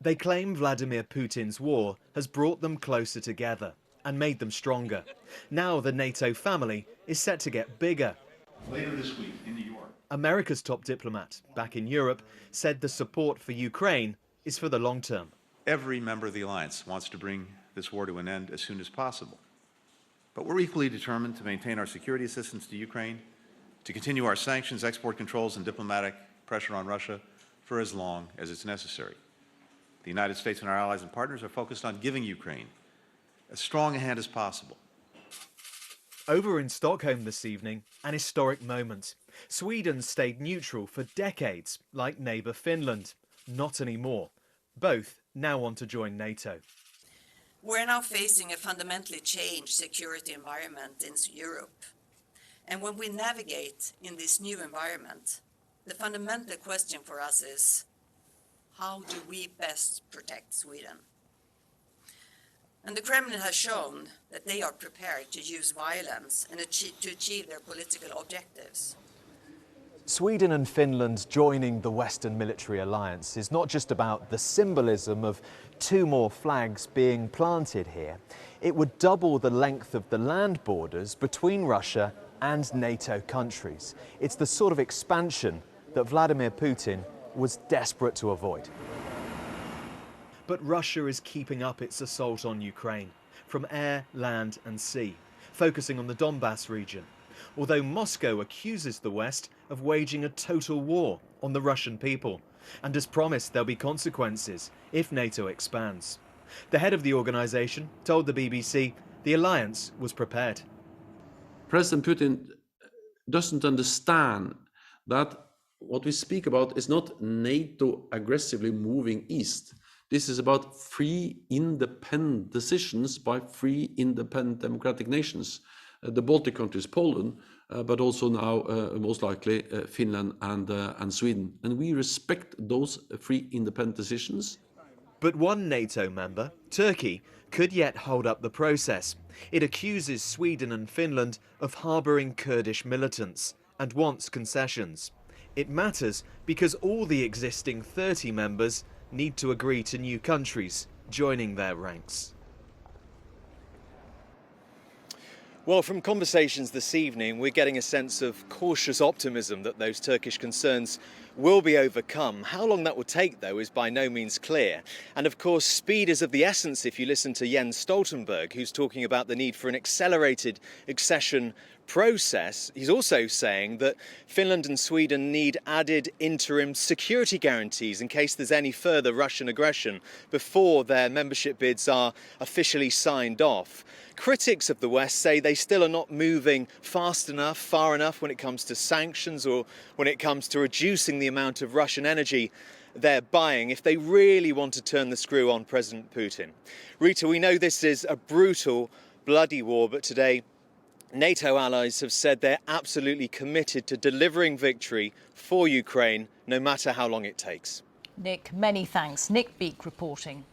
They claim Vladimir Putin's war has brought them closer together and made them stronger. Now the NATO family is set to get bigger. Later this week in New York, America's top diplomat back in Europe said the support for Ukraine is for the long term. every member of the alliance wants to bring this war to an end as soon as possible. But we're equally determined to maintain our security assistance to Ukraine, to continue our sanctions, export controls, and diplomatic pressure on Russia for as long as it's necessary. The United States and our allies and partners are focused on giving Ukraine as strong a hand as possible. Over in Stockholm this evening, an historic moment. Sweden stayed neutral for decades, like neighbour Finland. Not anymore. Both now want to join NATO. We're now facing a fundamentally changed security environment in Europe. And when we navigate in this new environment, the fundamental question for us is, how do we best protect Sweden? And the Kremlin has shown that they are prepared to use violence and to achieve their political objectives. Sweden and Finland joining the Western military alliance is not just about the symbolism of two more flags being planted here. It would double the length of the land borders between Russia and NATO countries. It's the sort of expansion that Vladimir Putin was desperate to avoid. But Russia is keeping up its assault on Ukraine, from air, land and sea, focusing on the Donbass region, although Moscow accuses the West of waging a total war on the Russian people, and has promised there'll be consequences if NATO expands. The head of the organisation told the BBC the alliance was prepared. President Putin doesn't understand that what we speak about is not NATO aggressively moving east. This is about free, independent decisions by free, independent democratic nations. The Baltic countries, Poland, but also now most likely Finland and Sweden. And we respect those free, independent decisions. But one NATO member, Turkey, could yet hold up the process. It accuses Sweden and Finland of harbouring Kurdish militants and wants concessions. It matters because all the existing 30 members need to agree to new countries joining their ranks. Well, from conversations this evening, we're getting a sense of cautious optimism that those Turkish concerns will be overcome. How long that will take, though, is by no means clear. And of course, speed is of the essence if you listen to Jens Stoltenberg, who's talking about the need for an accelerated accession process. He's also saying that Finland and Sweden need added interim security guarantees in case there's any further Russian aggression before their membership bids are officially signed off. Critics of the West say they still are not moving fast enough, far enough when it comes to sanctions or when it comes to reducing the amount of Russian energy they're buying if they really want to turn the screw on President Putin. Rita, we know this is a brutal, bloody war, but today NATO allies have said they're absolutely committed to delivering victory for Ukraine, no matter how long it takes. Nick, many thanks. Nick Beak reporting.